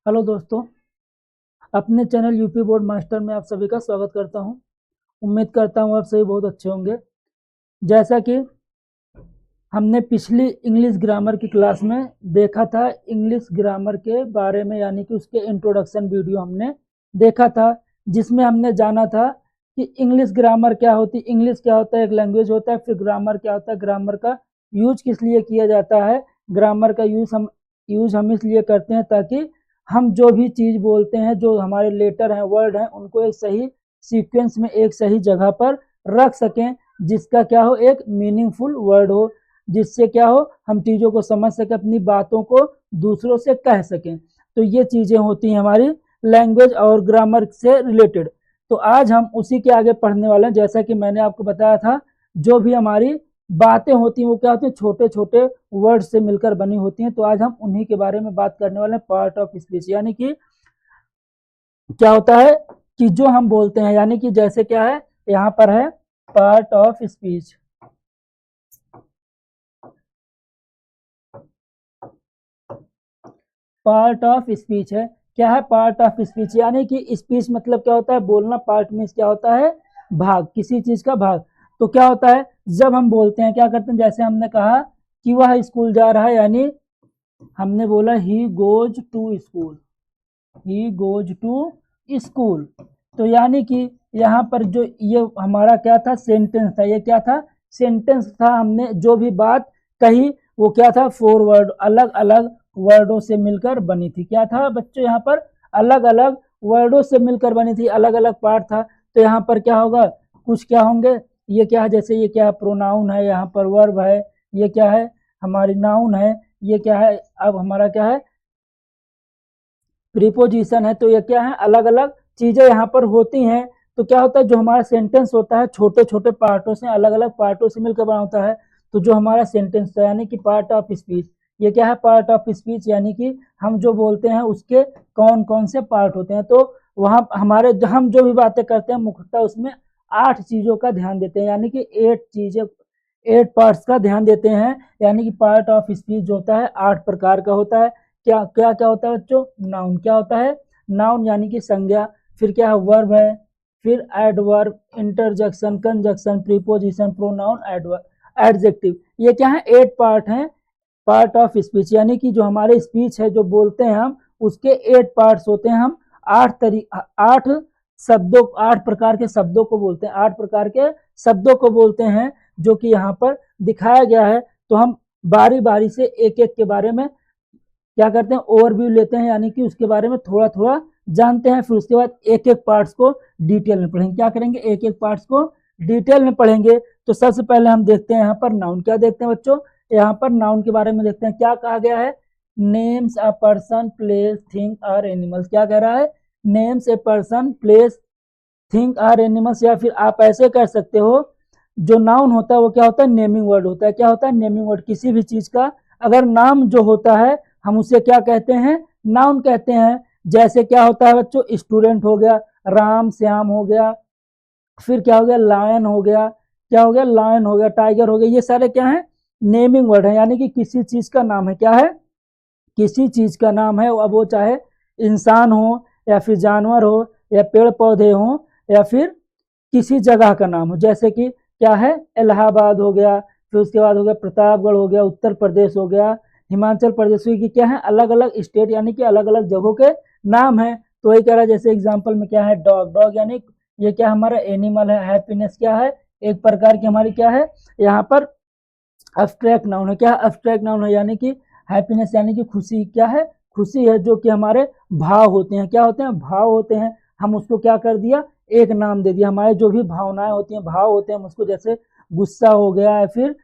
Hello दोस्तों, अपने channel UP board master में आप सभी का स्वागत करता हूं। उम्मीद करता हूं आप सभी बहुत अच्छे होंगे। जैसा कि हमने पिछली इंग्लिश ग्रामर की क्लास में देखा था, इंग्लिश ग्रामर के बारे में यानी कि उसके इंट्रोडक्शन वीडियो हमने देखा था, जिसमें हमने जाना था कि इंग्लिश ग्रामर क्या होती, इंग्लिश क्या होता है, एक लैंग्वेज होता है, फिर ग्रामर क्या होता है, ग्रामर का यूज किस लिए किया जाता है। ग्रामर का यूज हम इसलिए करते हैं ताकि हम जो भी चीज़ बोलते हैं, जो हमारे लेटर हैं, वर्ड हैं, उनको एक सही सीक्वेंस में एक सही जगह पर रख सकें, जिसका क्या हो, एक मीनिंगफुल वर्ड हो, जिससे क्या हो, हम चीज़ों को समझ सकें, अपनी बातों को दूसरों से कह सकें। तो ये चीज़ें होती हैं हमारी लैंग्वेज और ग्रामर से रिलेटेड। तो आज हम उसी के आगे पढ़ने वाले हैं। जैसा कि मैंने आपको बताया था, जो भी हमारी बातें होती हैं वो क्या होती हैं, छोटे छोटे वर्ड से मिलकर बनी होती हैं। तो आज हम उन्हीं के बारे में बात करने वाले हैं, पार्ट ऑफ स्पीच। यानी कि क्या होता है कि जो हम बोलते हैं, यानी कि जैसे क्या है, यहाँ पर है part of speech. Part of speech है, क्या है पार्ट ऑफ स्पीच, यानी कि स्पीच मतलब क्या होता है, बोलना। पार्ट मीन्स क्या होता है, भाग, किसी चीज का भाग। तो क्या होता है जब हम बोलते हैं, क्या करते हैं, जैसे हमने कहा कि वह स्कूल जा रहा है, यानी हमने बोला he goes to school, he goes to school. तो यानी कि यहाँ पर जो ये हमारा क्या था, सेंटेंस था। ये क्या था, सेंटेंस था। हमने जो भी बात कही वो क्या था, फोर वर्ड, अलग अलग वर्डों से मिलकर बनी थी। क्या था बच्चों, यहाँ पर अलग अलग वर्डों से मिलकर बनी थी, अलग अलग पार्ट था। तो यहाँ पर क्या होगा, कुछ क्या होंगे, ये क्या है, जैसे ये क्या है, प्रोनाउन है, यहाँ पर वर्ब है, ये क्या है, हमारी नाउन है, ये क्या है, अब हमारा क्या है, प्रीपोजिशन है। तो ये क्या है, अलग अलग चीजें यहाँ पर होती हैं। तो क्या होता है, जो हमारा सेंटेंस होता है छोटे छोटे पार्टों से, अलग अलग पार्टों से मिलकर बना होता है। तो जो हमारा सेंटेंस है यानी कि पार्ट ऑफ स्पीच, ये क्या है, पार्ट ऑफ स्पीच, यानी कि हम जो बोलते हैं उसके कौन कौन से पार्ट होते हैं। तो वहाँ हमारे हम जो भी बातें करते हैं मुख्यतः उसमें 8 चीजों का ध्यान देते हैं, यानी कि 8 चीजें, 8 पार्ट्स का ध्यान देते हैं। यानी कि पार्ट ऑफ स्पीच जो होता है 8 प्रकार का होता है। क्या क्या क्या होता है बच्चों, नाउन क्या होता है, नाउन यानी कि संज्ञा, फिर क्या है, वर्ब है, फिर adverb, interjection, conjunction, preposition, pronoun, adverb, adjective. ये क्या है, 8 पार्ट हैं पार्ट ऑफ स्पीच। यानी कि जो हमारे स्पीच है, जो बोलते हैं हम, उसके 8 पार्ट्स होते हैं। हम 8 शब्दों, 8 प्रकार के शब्दों को बोलते हैं, 8 प्रकार के शब्दों को बोलते हैं, जो कि यहाँ पर दिखाया गया है। तो हम बारी बारी से एक एक के बारे में क्या करते हैं, ओवरव्यू लेते हैं, यानी कि उसके बारे में थोड़ा थोड़ा जानते हैं। फिर उसके बाद एक एक पार्ट्स को डिटेल में पढ़ेंगे। क्या करेंगे, एक एक पार्ट्स को डिटेल में पढ़ेंगे। तो सबसे पहले हम देखते हैं यहाँ पर नाउन। क्या देखते हैं बच्चों, यहाँ पर नाउन के बारे में देखते हैं। क्या कहा गया है, names a person, place, thing और एनिमल्स। क्या कह रहा है, names a person, place, thing और एनिमल्स। या फिर आप ऐसे कर सकते हो, जो नाउन होता है वो क्या होता है, नेमिंग वर्ड होता है। क्या होता है, नेमिंग वर्ड। किसी भी चीज का अगर नाम जो होता है, हम उसे क्या कहते हैं, नाउन कहते हैं। जैसे क्या होता है बच्चों, स्टूडेंट हो गया, राम श्याम हो गया, फिर क्या हो गया, लायन हो गया, क्या हो गया, लायन हो गया, टाइगर हो गया। ये सारे क्या है, नेमिंग वर्ड है, यानी कि किसी चीज का नाम है। क्या है, किसी चीज का नाम है। अब वो चाहे इंसान हो, या फिर जानवर हो, या पेड़ पौधे हो, या फिर किसी जगह का नाम हो। जैसे कि क्या है, इलाहाबाद हो गया, फिर उसके बाद हो गया प्रतापगढ़ हो गया, उत्तर प्रदेश हो गया, हिमाचल प्रदेश की क्या है, अलग अलग स्टेट यानी कि अलग अलग जगहों के नाम है। तो वही कह रहा है, जैसे एग्जाम्पल में क्या है, डॉग, डॉग यानी ये क्या हमारा एनिमल है। हैप्पीनेस क्या है, एक प्रकार की हमारी क्या है, यहाँ पर अब्स्ट्रैक्ट नाउन है। क्या अब्स्ट्रैक्ट नाउन है, यानी कि हैप्पीनेस यानी कि खुशी। क्या है, खुशी है, जो कि हमारे भाव होते हैं। क्या होते हैं, भाव होते हैं। हम उसको क्या कर दिया, एक नाम दे दिया। हमारे जो भी भावनाएं होती हैं, भाव होते हैं, हम उसको जैसे गुस्सा हो गया या फिर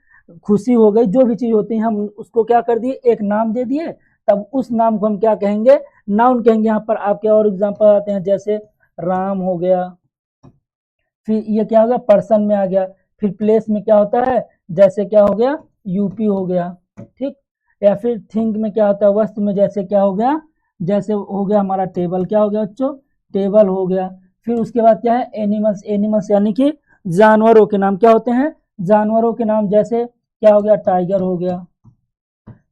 खुशी हो गई, जो भी चीज होती है, हम उसको क्या कर दिए, एक नाम दे दिए। तब उस नाम को हम क्या कहेंगे, नाउन कहेंगे। यहाँ पर आपके और एग्जाम्पल आते हैं, जैसे राम हो गया, फिर ये क्या हो गया, पर्सन में आ गया। फिर प्लेस में क्या होता है, जैसे क्या हो गया, यूपी हो गया, ठीक। या फिर थिंक में क्या होता है, वस्तु में, जैसे क्या हो गया, जैसे हो गया हमारा टेबल। क्या हो गया बच्चों, टेबल हो गया। फिर उसके बाद क्या है, एनिमल्स, एनिमल्स यानी कि जानवरों के नाम। क्या होते हैं, जानवरों के नाम। जैसे क्या हो गया, टाइगर हो गया,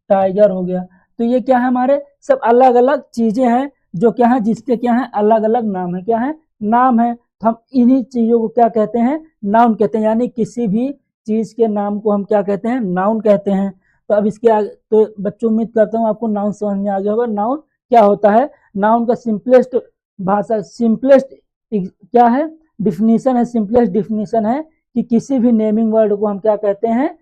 टाइगर हो गया। तो तो ये क्या है, हमारे सब अलग अलग चीजें हैं जो क्या है, जिसके क्या है अलग अलग नाम है, क्या है नाम है। तो हम इन्हीं चीजों को क्या कहते हैं, नाउन कहते हैं, यानी किसी भी चीज के नाम को हम क्या कहते हैं, नाउन कहते हैं। तो अब इसके आगे तो बच्चों उम्मीद करता हूँ आपको नाउन समझ में आ गया होगा। नाउन क्या होता है, नाउन का सिंपलेस्ट भाषा, सिंपलेस्ट क्या है डिफिनीशन है, सिंपलेस्ट डिफिनीशन है कि किसी भी नेमिंग वर्ड को हम क्या कहते हैं,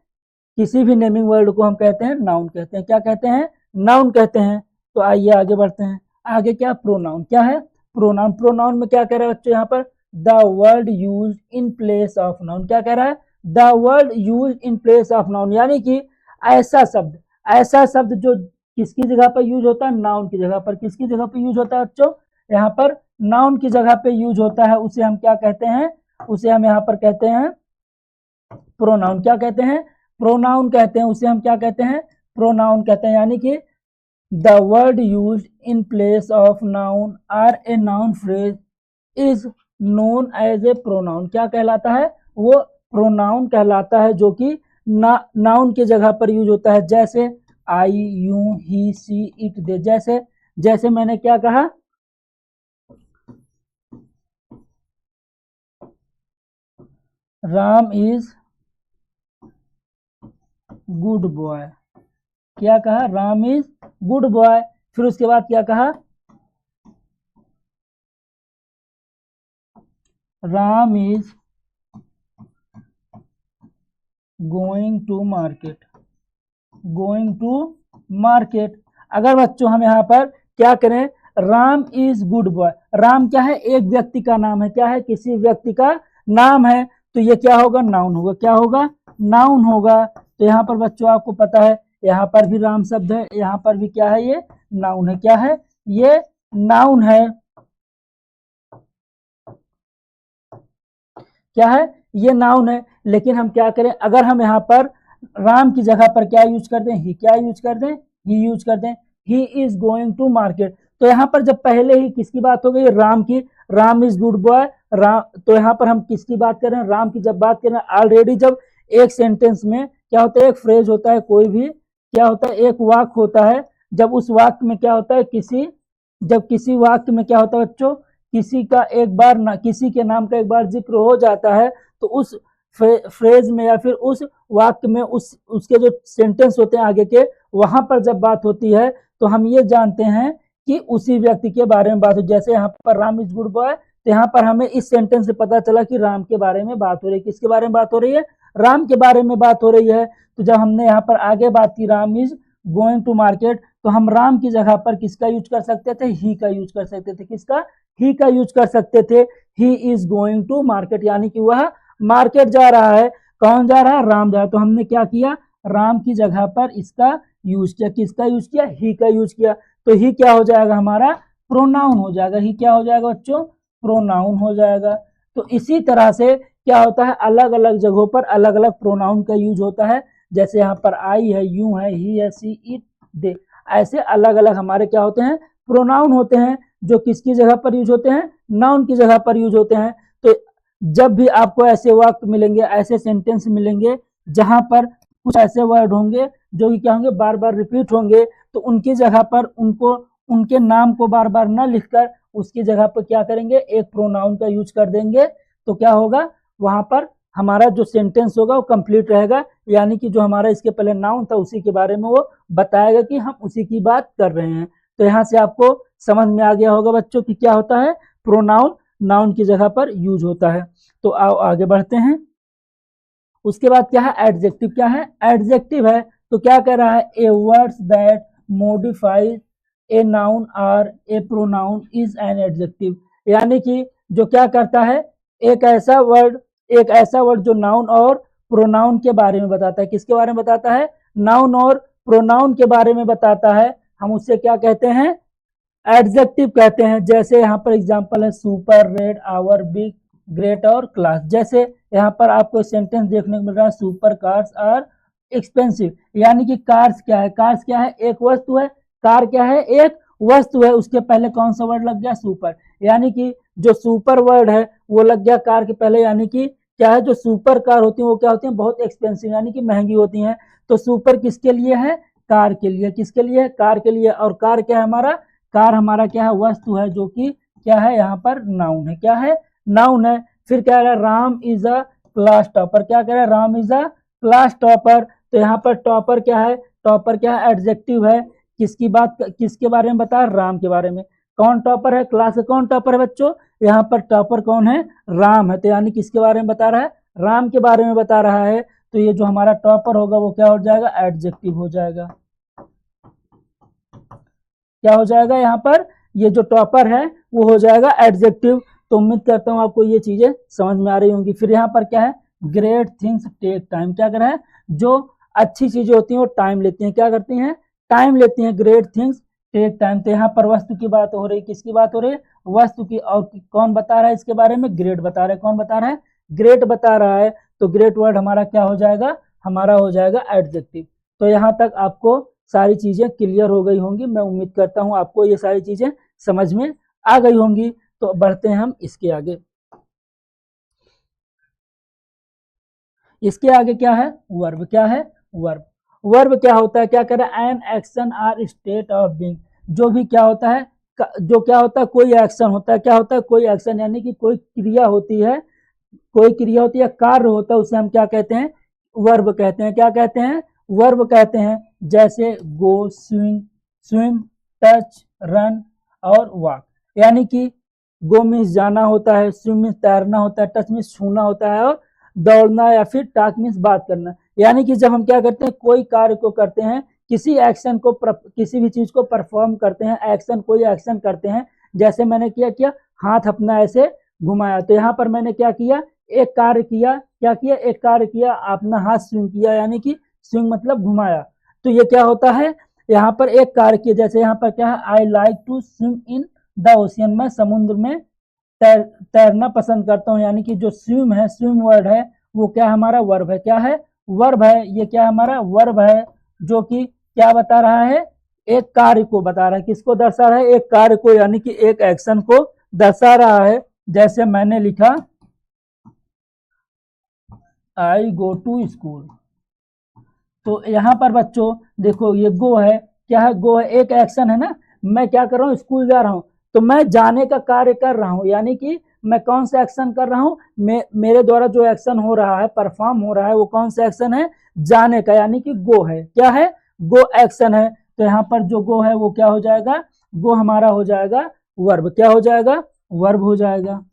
किसी भी नेमिंग वर्ड को हम कहते हैं नाउन कहते हैं, क्या कहते हैं, नाउन कहते हैं। तो आइए आगे बढ़ते हैं। आगे क्या, प्रोनाउन क्या है, प्रोनाउन। प्रोनाउन में क्या कह रहा है बच्चों, यहाँ पर the word use in place of noun, क्या कह रहा है, the word use in place of noun, यानी कि ऐसा शब्द, ऐसा शब्द जो किसकी जगह पर यूज होता है, नाउन की जगह पर। किसकी जगह पर यूज होता है बच्चों, यहाँ पर नाउन की जगह पे यूज होता है, उसे हम क्या कहते हैं, उसे हम यहाँ पर कहते हैं प्रोनाउन। क्या कहते हैं, प्रोनाउन कहते हैं, उसे हम क्या कहते हैं, प्रोनाउन कहते हैं। यानी कि the word use in place of noun or a noun phrase is known as a pronoun, क्या कहलाता है, वो प्रोनाउन कहलाता है, जो कि नाउन की जगह पर यूज होता है। जैसे आई, यू, ही, सी, इट, दे। जैसे जैसे मैंने क्या कहा, राम इज गुड बॉय, क्या कहा, राम इज गुड बॉय। फिर उसके बाद क्या कहा, Ram is going to market, going to market. अगर बच्चों हम यहाँ पर क्या करें, Ram is good boy, Ram क्या है, एक व्यक्ति का नाम है, क्या है, किसी व्यक्ति का नाम है, तो ये क्या होगा, नाउन होगा, क्या होगा, नाउन होगा। तो यहाँ पर बच्चों आपको पता है, यहाँ पर भी राम शब्द है, यहाँ पर भी क्या है, ये नाउन है, क्या है, ये नाउन है, क्या है, ये नाउन है। लेकिन हम क्या करें, अगर हम यहाँ पर राम की जगह पर क्या यूज कर दें, ही, क्या यूज कर दें, ही यूज कर दें, he is going to market. तो यहाँ पर जब पहले ही किसकी बात हो गई, राम की, Ram is good boy, Ram, तो यहाँ पर हम किसकी बात कर रहे हैं, राम की जब बात कर रहे हैं। ऑलरेडी जब एक सेंटेंस में क्या होता है, एक फ्रेज होता है, कोई भी क्या होता है, एक वाक्य होता है, जब उस वाक्य में क्या होता है, जब किसी वाक्य में क्या होता है बच्चों, किसी का एक बार ना, किसी के नाम का एक बार जिक्र हो जाता है, तो उस फ्रेज में या फिर उस वाक्य में उसके जो सेंटेंस होते हैं आगे के, वहां पर जब बात होती है तो हम ये जानते हैं कि उसी व्यक्ति के बारे में बात हो। जैसे यहाँ पर राम इज गुड बॉय, तो यहाँ पर हमें इस सेंटेंस से पता चला कि राम के बारे में बात हो रही है। किसके बारे में बात हो रही है, राम के बारे में बात हो रही है। तो जब हमने यहाँ पर आगे बात की, Ram is going to market, तो हम राम की जगह पर किसका यूज कर सकते थे, ही का यूज कर सकते थे। किसका, ही का यूज कर सकते थे। He is going to market, यानी कि वह मार्केट जा रहा है। कौन जा रहा है, राम जा रहा है। तो हमने क्या किया, राम की जगह पर इसका यूज किया। किसका यूज किया, ही का यूज किया। तो ही क्या हो जाएगा, हमारा प्रोनाउन हो जाएगा। ही क्या हो जाएगा बच्चों, प्रोनाउन हो जाएगा। तो इसी तरह से क्या होता है, अलग अलग जगहों पर अलग अलग प्रोनाउन का यूज होता है। जैसे यहाँ पर आई है, यू है, ही है, सी, इट, दे, ऐसे अलग अलग हमारे क्या होते हैं, प्रोनाउन होते हैं, जो किसकी जगह पर यूज होते हैं, नाउन की जगह पर यूज होते हैं। तो जब भी आपको ऐसे वाक्य मिलेंगे, ऐसे सेंटेंस मिलेंगे जहां पर कुछ ऐसे वर्ड होंगे जो कि क्या होंगे, बार बार रिपीट होंगे, तो उनकी जगह पर उनको, उनके नाम को बार बार न लिखकर उसकी जगह पर क्या करेंगे, एक प्रोनाउन का यूज कर देंगे। तो क्या होगा, वहां पर हमारा जो सेंटेंस होगा वो कंप्लीट रहेगा, यानी कि जो हमारा इसके पहले नाउन था उसी के बारे में वो बताएगा कि हम उसी की बात कर रहे हैं। तो यहाँ से आपको समझ में आ गया होगा बच्चों कि क्या होता है, प्रोनाउन नाउन की जगह पर यूज होता है। तो आओ आगे बढ़ते हैं। उसके बाद क्या है, एडजेक्टिव। क्या है, एडजेक्टिव है। तो क्या कह रहा है, a words that modify a noun or a pronoun is an adjective, यानी कि जो क्या करता है, एक ऐसा वर्ड जो नाउन और प्रोनाउन के बारे में बताता है। किसके बारे में बताता है, नाउन और प्रोनाउन के बारे में बताता है, हम उससे क्या कहते हैं, एडजेक्टिव कहते हैं। जैसे यहाँ पर एग्जांपल है, super, red, our, big, great और क्लास। जैसे यहाँ पर आपको सेंटेंस देखने को मिल रहा है, सुपर कार्स आर एक्सपेंसिव, यानी कि कार्स क्या है, कार्स क्या है, एक वस्तु है। कार क्या है, एक वस्तु है। उसके पहले कौन सा वर्ड लग गया, सुपर, यानी कि जो सुपर वर्ड है वो लग गया कार के पहले, यानी कि क्या है, जो सुपर कार होती है वो क्या होती है, बहुत एक्सपेंसिव, यानी कि महंगी होती हैं। तो सुपर किसके लिए है, कार के लिए, किसके लिए? कार के लिए। और कार क्या है हमारा? कार हमारा क्या है? वस्तु है, जो कि क्या है यहाँ पर? नाउन है। क्या है? नाउन है। फिर क्या है? Ram is a class topper. क्या कह रहा है? Ram is a class topper. तो यहाँ पर टॉपर क्या है? टॉपर क्या है? एडजेक्टिव है। किसकी बात, किसके बारे में बता? राम के बारे में। कौन टॉपर है? क्लास का कौन टॉपर है बच्चों? यहाँ पर टॉपर कौन है? राम है। तो यानी किसके बारे में बता रहा है? राम के बारे में बता रहा है। तो ये जो हमारा टॉपर होगा वो क्या हो जाएगा? एडजेक्टिव हो जाएगा। क्या हो जाएगा यहाँ पर? ये जो टॉपर है वो हो जाएगा एडजेक्टिव। तो उम्मीद करता हूँ आपको ये चीजें समझ में आ रही होंगी। फिर यहाँ पर क्या है? Great things take time. क्या कर रहा है? जो अच्छी चीजें होती हैं वो टाइम लेती हैं। क्या करती हैं? टाइम लेती हैं। Great things take time. तो यहाँ पर वस्तु की बात हो रही है। किसकी बात हो रही है? वस्तु की। और कौन बता रहा है इसके बारे में? ग्रेट बता रहा है। कौन बता रहा है? ग्रेट बता रहा है। तो ग्रेट वर्ड हमारा क्या हो जाएगा? हमारा हो जाएगा एडजेक्टिव। तो यहाँ तक आपको सारी चीजें क्लियर हो गई होंगी। मैं उम्मीद करता हूँ आपको ये सारी चीजें समझ में आ गई होंगी। तो बढ़ते हैं हम इसके आगे। इसके आगे क्या है? वर्ब। क्या है? वर्ब। वर्ब क्या होता है? क्या कह रहा है? An action or state of being. जो भी क्या होता है? जो क्या होता है? कोई एक्शन होता है। क्या होता है? कोई एक्शन, यानी कि कोई क्रिया होती है। कोई क्रिया होती है, कार्य होता है, उसे हम क्या कहते हैं? वर्ब कहते हैं। क्या कहते हैं? वर्ब कहते हैं। जैसे गो, स्विंग, स्विम, टच, रन और वॉक। यानी कि गो मीन्स जाना होता है, स्विम मीन्स तैरना होता है, टच मीन्स छूना होता है, और दौड़ना या फिर टॉक मीन्स बात करना। यानी कि जब हम क्या करते हैं? कोई कार्य को करते हैं, किसी एक्शन को, किसी भी चीज को परफॉर्म करते हैं, एक्शन, कोई एक्शन करते हैं। जैसे मैंने क्या किया? हाथ अपना ऐसे घुमाया। तो यहाँ पर मैंने क्या किया? एक कार्य किया। क्या किया? एक कार्य किया, अपना हाथ स्विंग किया, यानी कि स्विंग मतलब घुमाया। तो ये क्या होता है? यहाँ पर एक कार्य किया। जैसे यहाँ पर क्या है? I like to swim in the ocean. मैं समुद्र में तैरना पसंद करता हूँ। यानी कि जो स्विम है, स्विम वर्ड है, वो क्या हमारा? वर्ब है। क्या है? वर्ब है। ये क्या हमारा? वर्ब है, जो कि क्या बता रहा है? एक कार्य को बता रहा है। किसको दर्शा रहा है? एक कार्य को, यानी कि एक एक्शन को दर्शा रहा है। जैसे मैंने लिखा आई गो टू स्कूल। तो यहाँ पर बच्चों देखो, ये गो है। क्या है? गो है, एक एक्शन है ना। मैं क्या कर रहा हूँ? स्कूल जा रहा हूँ। तो मैं जाने का कार्य कर रहा हूँ, यानी कि मैं कौन सा एक्शन कर रहा हूँ? मेरे द्वारा जो एक्शन हो रहा है, परफॉर्म हो रहा है, वो कौन सा एक्शन है? जाने का, यानी कि गो है। क्या है? गो एक्शन है। तो यहाँ पर जो गो है वो क्या हो जाएगा? गो हमारा हो जाएगा वर्ब। क्या हो जाएगा? वर्ब हो जाएगा।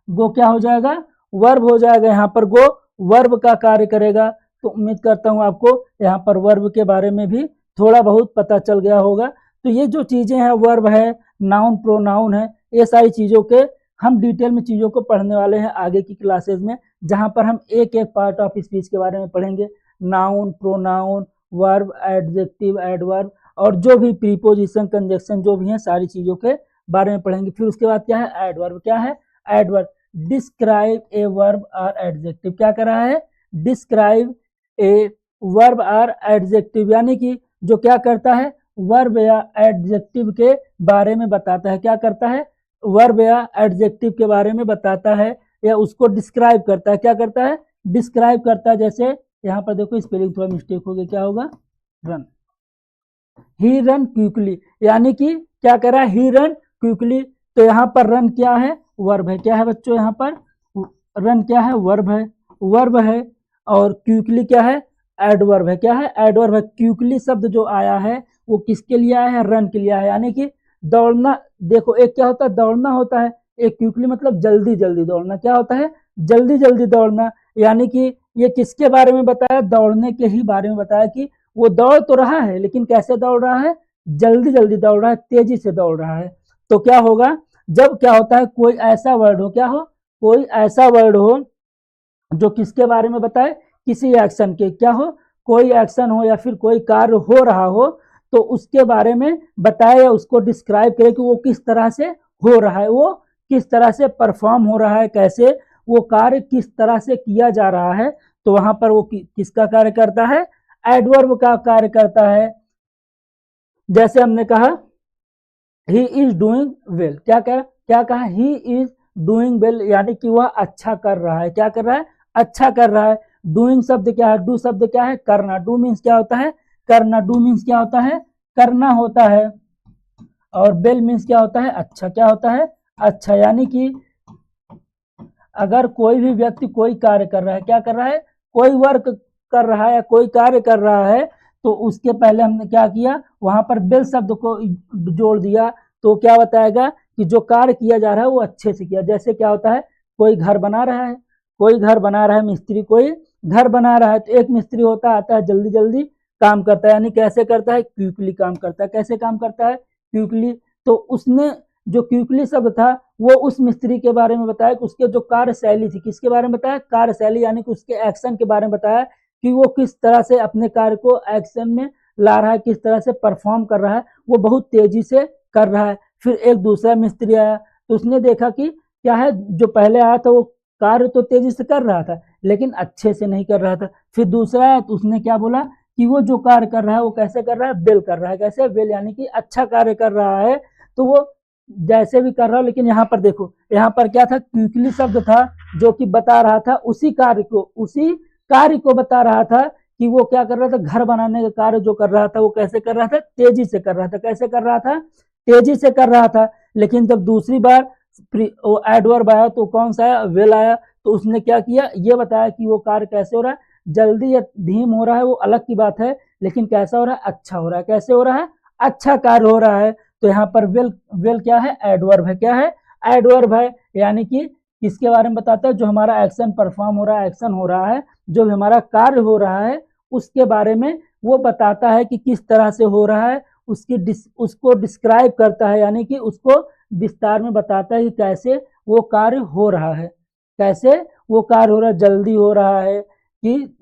गो क्या हो जाएगा? वर्ब हो जाएगा। यहाँ पर गो वर्ब का कार्य करेगा। तो उम्मीद करता हूँ आपको यहाँ पर वर्ब के बारे में भी थोड़ा बहुत पता चल गया होगा। तो ये जो चीजें हैं, वर्ब है, नाउन, प्रोनाउन है, ये सारी चीजों के हम डिटेल में चीजों को पढ़ने वाले हैं आगे की क्लासेज में, जहां पर हम एक एक पार्ट ऑफ स्पीच के बारे में पढ़ेंगे। Noun, pronoun, verb, adjective, adverb, और जो भी प्रीपोजिशन, कंजक्शन जो भी है, सारी चीजों के बारे में पढ़ेंगे। फिर उसके बाद क्या है? एडवर्ब। क्या है? एडवर्ब। डिस्क्राइब ए वर्ब और एडजेक्टिव। क्या कर रहा है? डिस्क्राइब ए वर्ब और एडजेक्टिव, यानी कि जो क्या करता है? वर्ब या एडजेक्टिव के बारे में बताता है। क्या करता है? वर्ब या एडजेक्टिव के बारे में बताता है, या उसको डिस्क्राइब करता है। क्या करता है? डिस्क्राइब करता है। जैसे यहाँ पर देखो, स्पेलिंग थोड़ा मिस्टेक हो गया। क्या होगा? रन। ही रन क्विकली, यानी कि क्या कर रहा है? ही रन क्विकली। तो यहाँ पर रन क्या है? वर्ब है। क्या है बच्चों? यहाँ पर रन क्या है? वर्ब है। वर्ब है। और क्विकली क्या है? एडवर्ब है। क्या है? एडवर्ब है। क्विकली शब्द जो आया है वो किसके लिए आया है? रन के लिए आया है, यानी कि दौड़ना। देखो, एक क्या होता है? दौड़ना होता है। एक क्विकली मतलब जल्दी जल्दी दौड़ना। क्या होता है? जल्दी जल्दी दौड़ना। यानी कि ये किसके बारे में बताया? दौड़ने के ही बारे में बताया, कि वो दौड़ तो रहा है, लेकिन कैसे दौड़ रहा है? जल्दी जल्दी दौड़ रहा है, तेजी से दौड़ रहा है। तो क्या होगा? जब क्या होता है? कोई ऐसा वर्ड हो, क्या हो? कोई ऐसा वर्ड हो जो किसके बारे में बताए? किसी एक्शन के। क्या हो? कोई एक्शन हो या फिर कोई कार्य हो रहा हो, तो उसके बारे में बताए, या उसको डिस्क्राइब करे कि वो किस तरह से हो रहा है, वो किस तरह से परफॉर्म हो रहा है, कैसे वो कार्य किस तरह से किया जा रहा है। तो वहां पर वो किसका कार्य करता है? एडवर्ब का कार्य करता है। जैसे हमने कहा ही इज डूइंग वेल। क्या कहा? ही इज डूइंग वेल, यानी कि वह अच्छा कर रहा है। क्या कर रहा है? अच्छा कर रहा है। डूइंग शब्द क्या है, डू शब्द क्या है, करना। डू मीन्स क्या होता है, करना। डू मीन्स क्या होता है, करना होता है। और वेल मीन्स क्या होता है, अच्छा। क्या होता है, अच्छा। यानी कि अगर कोई भी व्यक्ति कोई कार्य कर रहा है, क्या कर रहा है, कोई वर्क कर रहा है या कोई कार्य कर रहा है, तो उसके पहले हमने क्या किया, वहां पर वेल शब्द को जोड़ दिया, तो क्या बताएगा कि जो कार्य किया जा रहा है वो अच्छे से किया। जैसे क्या होता है, कोई घर बना रहा है, कोई घर बना रहा है, मिस्त्री कोई घर बना रहा है, तो एक मिस्त्री होता आता है, जल्दी जल्दी काम करता है, यानी कैसे करता है, क्विकली काम करता है। कैसे काम करता है, क्विकली। तो उसने जो क्विकली शब्द था वो उस मिस्त्री के बारे में बताया कि उसके जो कार्यशैली थी, किसके बारे में बताया, कार्यशैली, यानी कि उसके एक्शन के बारे में बताया कि वो किस तरह से अपने कार्य को एक्शन में ला रहा है, किस तरह से परफॉर्म कर रहा है, वो बहुत तेजी से कर रहा है। फिर एक दूसरा मिस्त्री आया, तो उसने देखा कि क्या है, जो पहले आया था वो कार्य तो तेजी से कर रहा था लेकिन अच्छे से नहीं कर रहा था। फिर दूसरा आया, तो उसने क्या बोला कि वो जो कार्य कर रहा है वो कैसे कर रहा है, वेल कर रहा है। कैसे, वेल, यानी कि अच्छा कार्य कर रहा है। तो वो जैसे भी कर रहा हो, लेकिन यहाँ पर देखो, यहाँ पर क्या था, क्विकली शब्द था जो कि बता रहा था उसी कार्य को बता रहा था कि वो क्या कर रहा था, घर बनाने का कार्य जो कर रहा था वो कैसे कर रहा था, तेजी से कर रहा था। कैसे कर रहा था, तेजी से कर रहा था। लेकिन जब दूसरी बार एडवर्ब आया तो कौन सा आया, वेल आया, तो उसने क्या किया, ये बताया कि वो कार्य कैसे हो रहा है, जल्दी या धीम हो रहा है वो अलग की बात है, लेकिन कैसा हो रहा है, अच्छा हो रहा है। कैसे हो रहा है, अच्छा कार्य हो रहा है। तो यहाँ पर वेल, वेल क्या है, एडवर्ब है। क्या है, एडवर्ब है। यानी कि किसके बारे में बताता है, जो हमारा एक्शन परफॉर्म हो रहा है, एक्शन हो रहा है, जो हमारा कार्य हो रहा है उसके बारे में वो बताता है कि किस तरह से हो रहा है, उसको डिस्क्राइब करता है, यानी कि उसको विस्तार में बताता है कि कैसे वो कार्य हो रहा है। कैसे वो कार्य हो रहा है, जल्दी हो रहा है कि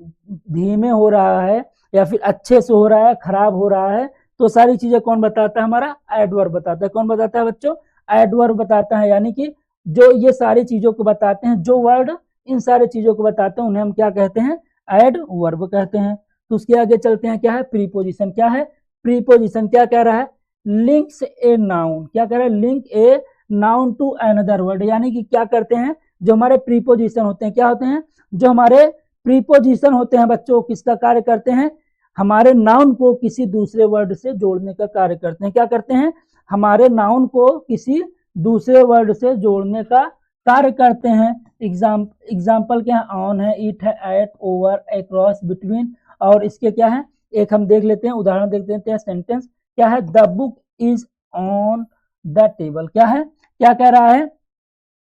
धीमे हो रहा है, या फिर अच्छे से हो रहा है, खराब हो रहा है। तो सारी चीजें कौन बताता है, हमारा एडवर्ब बताता है। कौन बताता है बच्चों, एडवर्ब बताता है। यानी कि जो ये सारी चीजों को बताते हैं, जो वर्ड इन सारी चीजों को बताते हैं, उन्हें हम क्या कहते हैं, एडवर्ब कहते हैं। तो उसके आगे चलते हैं, क्या है, प्रीपोजिशन। क्या है, प्रीपोजिशन क्या कह रहा है, लिंक्स ए नाउन। क्या कह रहा है, link a noun to another word. यानी कि क्या करते हैं, जो हमारे प्रीपोजिशन होते हैं, क्या होते हैं, जो हमारे प्रीपोजिशन होते हैं बच्चों, किसका कार्य करते हैं, हमारे नाउन को किसी दूसरे वर्ड से जोड़ने का कार्य करते हैं। क्या करते हैं, हमारे नाउन को किसी दूसरे वर्ड से जोड़ने का कार्य करते हैं। एग्जाम्पल क्या है, ऑन है, इट है, एट, ओवर, अक्रॉस, बिटवीन। और इसके क्या है, एक हम देख लेते हैं, उदाहरण देख लेते हैं। सेंटेंस क्या है, the book is on the table. क्या है, क्या कह रहा है,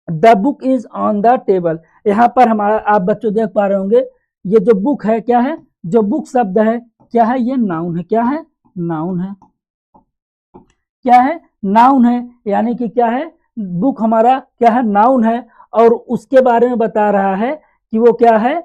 the book is on the table. यहाँ पर हमारा, आप बच्चों देख पा रहे होंगे, ये जो बुक है, क्या है, जो बुक शब्द है क्या है, ये नाउन है। क्या है, नाउन है। क्या है, नाउन है। यानी कि क्या है, बुक हमारा क्या है, नाउन है, और उसके बारे में बता रहा है कि वो क्या है,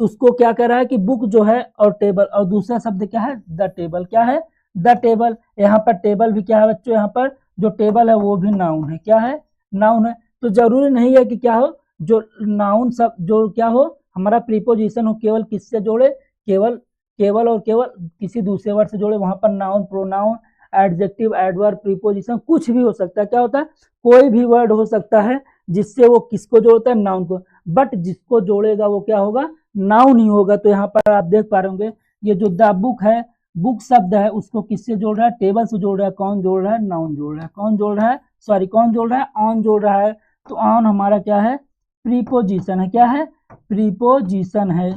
उसको क्या कर रहा है कि बुक जो है और टेबल, और दूसरा शब्द क्या है, द टेबल। क्या है, द टेबल। यहाँ पर टेबल भी क्या है बच्चों, यहाँ पर जो टेबल है वो भी नाउन है। क्या है, नाउन है। तो जरूरी नहीं है कि क्या हो, जो नाउन सब जो क्या हो, हमारा प्रीपोजिशन हो, केवल किससे जोड़े, केवल केवल और केवल किसी दूसरे वर्ड से जोड़े। वहां पर noun, pronoun, adjective, adverb, preposition कुछ भी हो सकता है। क्या होता है, कोई भी वर्ड हो सकता है जिससे वो किसको जोड़ता है, नाउन को। बट जिसको जोड़ेगा वो क्या होगा, नाउन ही होगा। तो यहाँ पर आप देख पा रहे होंगे, ये जो द बुक है, बुक शब्द है, उसको किससे जोड़ रहा है, टेबल से जोड़ रहा है। कौन जोड़ रहा है, नाउन जोड़ रहा है। कौन जोड़ रहा है, सॉरी, कौन जोड़ रहा है, ऑन जोड़ रहा है। तो ऑन हमारा क्या है, प्रीपोजिशन है। क्या है, प्रीपोजिशन है।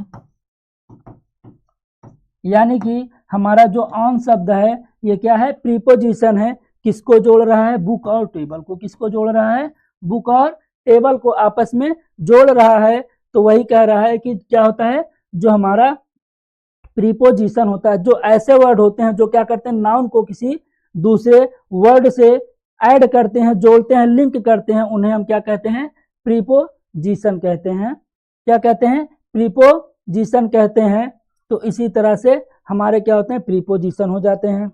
यानी कि हमारा जो ऑन शब्द है ये क्या है, प्रीपोजिशन है। किसको जोड़ रहा है, बुक और टेबल को। किसको जोड़ रहा है, बुक और टेबल को आपस में जोड़ रहा है। तो वही कह रहा है कि क्या होता है, जो हमारा प्रीपोजिशन होता है, जो ऐसे वर्ड होते हैं जो क्या करते हैं, नाउन को किसी दूसरे वर्ड से ऐड करते हैं, जोड़ते हैं, लिंक करते हैं, उन्हें हम क्या कहते हैं, प्रीपोजिशन कहते हैं। क्या कहते हैं, प्रीपोजिशन कहते हैं। तो इसी तरह से हमारे क्या होते हैं, प्रीपोजिशन हो जाते हैं।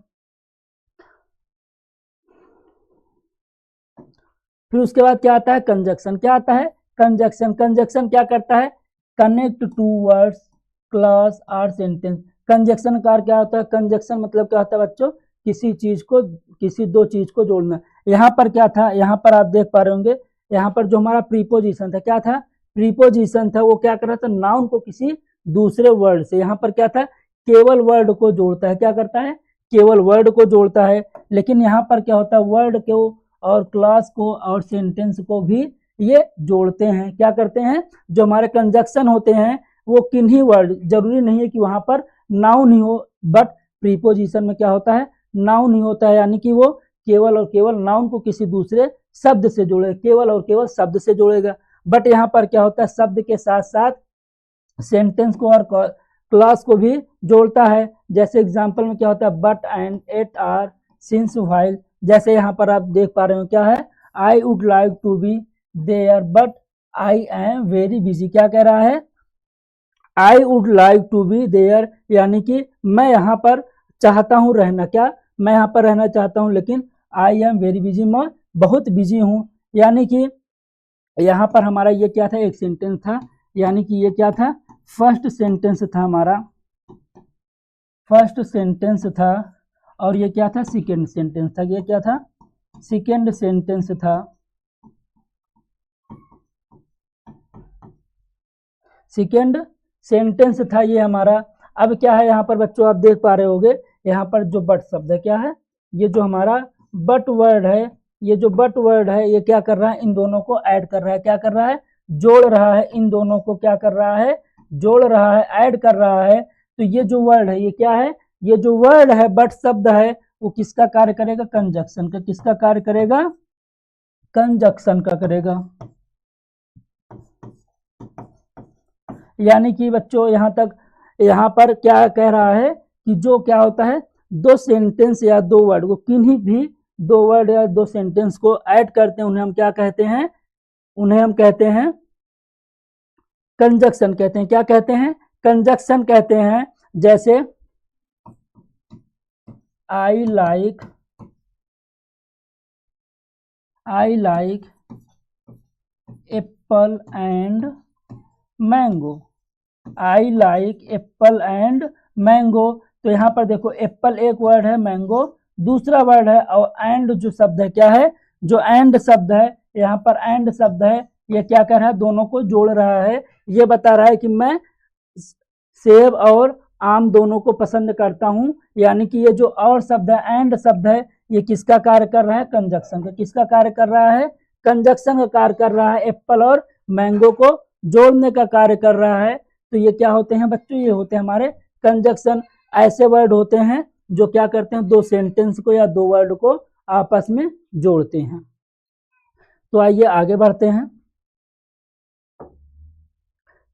फिर उसके बाद क्या आता है, कंजक्शन। क्या आता है, कंजक्शन। कंजक्शन क्या करता है, कनेक्ट टू वर्ड्स, क्लॉज और सेंटेंस। कंजक्शन का क्या होता है, कंजक्शन मतलब क्या होता है बच्चों, किसी चीज को, किसी दो चीज को जोड़ना। यहाँ पर क्या था, यहाँ पर आप देख पा रहे होंगे, यहाँ पर जो हमारा प्रीपोजिशन था, क्या था, प्रीपोजिशन था, वो क्या कर रहा था, नाउन को किसी दूसरे वर्ड से। यहाँ पर क्या था, केवल वर्ड को जोड़ता है, क्या करता है, केवल वर्ड को जोड़ता है। लेकिन यहाँ पर क्या होता है, वर्ड को और क्लास को और सेंटेंस को भी ये जोड़ते हैं। क्या करते हैं, जो हमारे कंजक्शन होते हैं वो किन्हीं वर्ड, जरूरी नहीं है कि वहां पर नाउन ही हो, बट प्रीपोजिशन में क्या होता है, नाउन ही होता है, यानी कि वो केवल और केवल नाउन को किसी दूसरे शब्द से जोड़े, केवल और केवल शब्द से जोड़ेगा। बट यहाँ पर क्या होता है, शब्द के साथ साथ सेंटेंस को और क्लास को भी जोड़ता है। जैसे एग्जांपल में क्या होता है, but and at or since while. जैसे यहाँ पर आप देख पा रहे हो क्या है, I would like to be there but I am very busy. क्या कह रहा है, I would like to be there, यानी कि मैं यहाँ पर चाहता हूँ रहना, क्या, मैं यहाँ पर रहना चाहता हूँ, लेकिन आई एम वेरी बिजी, मैं बहुत बिजी हूँ। यानी कि यहाँ पर हमारा ये क्या था, एक सेंटेंस था, यानी कि ये क्या था, फर्स्ट सेंटेंस था हमारा, फर्स्ट सेंटेंस था। और ये क्या था, सेकेंड सेंटेंस था, ये क्या था, सेकेंड सेंटेंस था, सेकेंड सेंटेंस था ये हमारा। अब क्या है यहाँ पर बच्चों, आप देख पा रहे होगे यहाँ पर जो बट शब्द है, क्या है, ये जो हमारा बट वर्ड है, ये जो बट वर्ड है ये क्या कर रहा है, इन दोनों को ऐड कर रहा है, क्या कर रहा है, जोड़ रहा है, इन दोनों को क्या कर रहा है, जोड़ रहा है, ऐड कर रहा है। तो ये जो वर्ड है ये क्या है, ये जो वर्ड है बट शब्द है वो किसका कार्य करेगा, कंजक्शन का। किसका कार्य करेगा, कंजक्शन का करेगा। यानी कि बच्चों यहाँ तक, यहाँ पर क्या कह रहा है कि जो क्या होता है, दो सेंटेंस या दो वर्ड को, किन्हीं भी दो वर्ड या दो सेंटेंस को ऐड करते हैं, उन्हें हम क्या कहते हैं, उन्हें हम कहते हैं कंजक्शन कहते हैं। क्या कहते हैं, कंजक्शन कहते हैं। जैसे I like Apple and mango, I like Apple and mango. तो यहाँ पर देखो एप्पल एक वर्ड है, मैंगो दूसरा वर्ड है, और एंड जो शब्द है क्या है, जो एंड शब्द है, यहाँ पर एंड शब्द है, ये क्या कर रहा है, दोनों को जोड़ रहा है। ये बता रहा है कि मैं सेब और आम दोनों को पसंद करता हूँ। यानी कि ये जो और शब्द है, एंड शब्द है, ये किसका कार्य कर रहा है, कंजक्शन का। किसका कार्य कर रहा है, कंजक्शन का कार्य कर रहा है, एप्पल और मैंगो को जोड़ने का कार्य कर रहा है। तो ये क्या होते हैं बच्चों, ये होते हैं हमारे कंजक्शन। ऐसे वर्ड होते हैं जो क्या करते हैं, दो सेंटेंस को या दो वर्ड को आपस में जोड़ते हैं। तो आइए आगे बढ़ते हैं।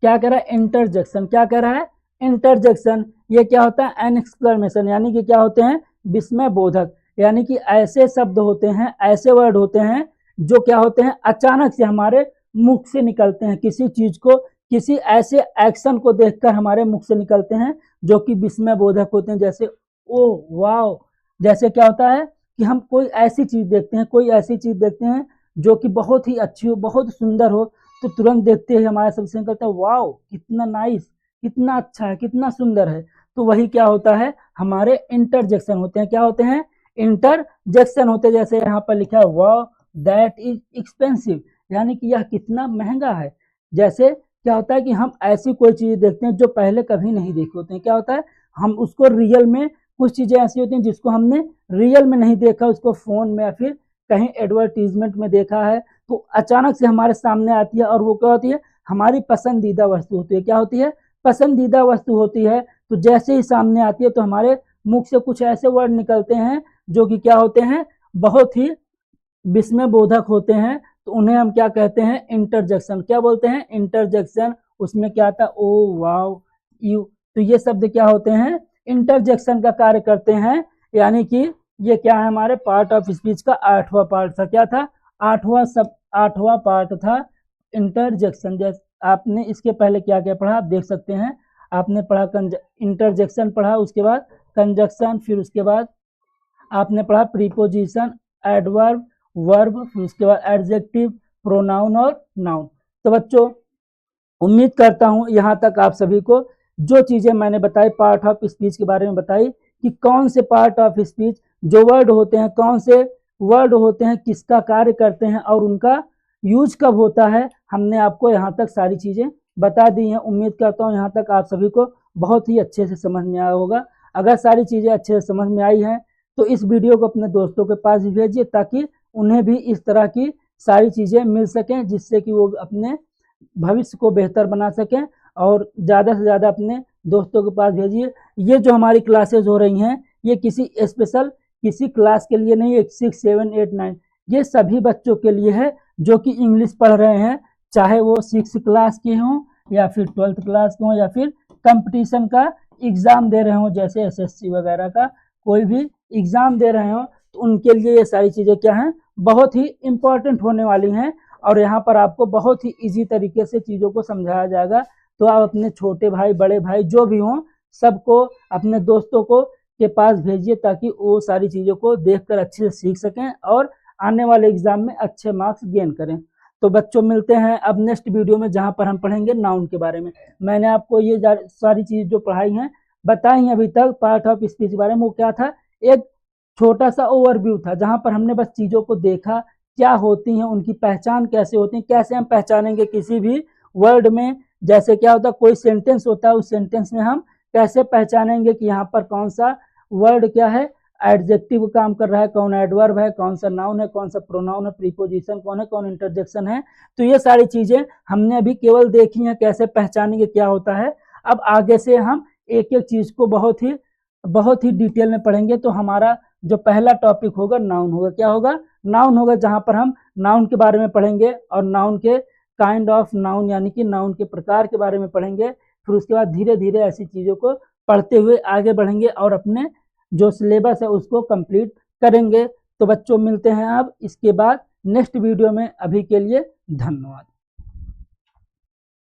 क्या कह रहा है, इंटरजेक्शन। क्या कह रहा है, इंटरजेक्शन। ये क्या होता है, एन एक्सक्लेमेशन, यानी कि क्या होते हैं, विस्मय बोधक। यानी कि ऐसे शब्द होते हैं, ऐसे वर्ड होते हैं जो क्या होते हैं, अचानक से हमारे मुख से निकलते हैं, किसी चीज को, किसी ऐसे एक्शन को देखकर हमारे मुख से निकलते हैं जो कि विस्मय बोधक होते हैं। जैसे ओ वाओ, जैसे क्या होता है कि हम कोई ऐसी चीज देखते हैं, कोई ऐसी चीज देखते हैं जो कि बहुत ही अच्छी हो, बहुत सुंदर हो, तो तुरंत देखते ही हमारे सबसे निकलता है वाओ, कितना नाइस, कितना अच्छा है, कितना सुंदर है। तो वही क्या होता है, हमारे इंटरजेक्शन होते हैं। क्या होते हैं, इंटरजेक्शन होते हैं। जैसे यहाँ पर लिखा है वाओ दैट इज एक्सपेंसिव, यानी कि यह कितना महंगा है। जैसे क्या होता है कि हम ऐसी कोई चीज देखते हैं जो पहले कभी नहीं देखी होते हैं, क्या होता है, हम उसको रियल में, कुछ चीजें ऐसी होती हैं जिसको हमने रियल में नहीं देखा, उसको फोन में या फिर कहीं एडवर्टीजमेंट में देखा है, तो अचानक से हमारे सामने आती है और वो क्या होती है, हमारी पसंदीदा वस्तु होती है। क्या होती है, पसंदीदा वस्तु होती है। तो जैसे ही सामने आती है तो हमारे मुख से कुछ ऐसे वर्ड निकलते हैं जो कि क्या होते हैं, बहुत ही विस्मय बोधक होते हैं। तो उन्हें हम क्या कहते हैं, इंटरजेक्शन। क्या बोलते हैं, इंटरजेक्शन। उसमें क्या आता है, ओ वाओ यू। तो ये शब्द क्या होते हैं, इंटरजेक्शन का कार्य करते हैं। यानी कि ये क्या है, हमारे पार्ट ऑफ स्पीच का 8वां पार्ट था। क्या था, 8वां पार्ट था इंटरजेक्शन। जैसे आपने इसके पहले क्या क्या पढ़ा, आप देख सकते हैं। आपने पढ़ा इंटरजेक्शन पढ़ा, उसके बाद कंजक्शन, फिर उसके बाद आपने पढ़ा प्रीपोजिशन, एडवर्ब, वर्ब, फिर उसके बाद एडजेक्टिव, प्रोनाउन और नाउन। तो बच्चों उम्मीद करता हूं यहाँ तक आप सभी को जो चीजें मैंने बताई पार्ट ऑफ स्पीच के बारे में बताई, कि कौन से पार्ट ऑफ स्पीच, जो वर्ड होते हैं, कौन से वर्ड होते हैं, किसका कार्य करते हैं और उनका यूज कब होता है, हमने आपको यहाँ तक सारी चीजें बता दी हैं। उम्मीद करता हूँ यहाँ तक आप सभी को बहुत ही अच्छे से समझ में आया होगा। अगर सारी चीज़ें अच्छे से समझ में आई हैं तो इस वीडियो को अपने दोस्तों के पास भी भेजिए, ताकि उन्हें भी इस तरह की सारी चीज़ें मिल सकें, जिससे कि वो अपने भविष्य को बेहतर बना सकें। और ज़्यादा से ज़्यादा अपने दोस्तों के पास भेजिए। ये जो हमारी क्लासेज हो रही हैं, ये किसी स्पेशल किसी क्लास के लिए नहीं है, 6, 7, 8, 9, ये सभी बच्चों के लिए है जो कि इंग्लिश पढ़ रहे हैं, चाहे वो 6 क्लास के हों या फिर 12th क्लास के हों या फिर कंपटीशन का एग्ज़ाम दे रहे हों, जैसे एसएससी वगैरह का कोई भी एग्ज़ाम दे रहे हों, तो उनके लिए ये सारी चीज़ें क्या हैं, बहुत ही इम्पोर्टेंट होने वाली हैं। और यहाँ पर आपको बहुत ही ईजी तरीके से चीज़ों को समझाया जाएगा। तो आप अपने छोटे भाई, बड़े भाई जो भी हों, सबको अपने दोस्तों को के पास भेजिए, ताकि वो सारी चीज़ों को देखकर अच्छे से सीख सकें और आने वाले एग्ज़ाम में अच्छे मार्क्स गेन करें। तो बच्चों मिलते हैं अब नेक्स्ट वीडियो में, जहाँ पर हम पढ़ेंगे नाउन के बारे में। मैंने आपको ये सारी चीज़ जो पढ़ाई हैं, बताई हैं अभी तक पार्ट ऑफ स्पीच के बारे में, वो क्या था, एक छोटा सा ओवरव्यू था, जहाँ पर हमने बस चीज़ों को देखा, क्या होती हैं, उनकी पहचान कैसे होती है, कैसे हम पहचानेंगे किसी भी वर्ड में। जैसे क्या होता है, कोई सेंटेंस होता है, उस सेंटेंस में हम कैसे पहचानेंगे कि यहाँ पर कौन सा वर्ड क्या है, एडजेक्टिव काम कर रहा है, कौन एडवर्ब है, कौन सा नाउन है, कौन सा प्रोनाउन है, प्रीपोजिशन कौन है, कौन इंटरजेक्शन है। तो ये सारी चीज़ें हमने अभी केवल देखी हैं, कैसे पहचानेंगे क्या होता है। अब आगे से हम एक एक चीज़ को बहुत ही डिटेल में पढ़ेंगे। तो हमारा जो पहला टॉपिक होगा नाउन होगा। क्या होगा, नाउन होगा, जहाँ पर हम नाउन के बारे में पढ़ेंगे और नाउन के काइंड ऑफ नाउन, यानी कि नाउन के प्रकार के बारे में पढ़ेंगे। फिर उसके बाद धीरे धीरे ऐसी चीज़ों को पढ़ते हुए आगे बढ़ेंगे और अपने जो सिलेबस है उसको कंप्लीट करेंगे। तो बच्चों मिलते हैं अब इसके बाद नेक्स्ट वीडियो में। अभी के लिए धन्यवाद।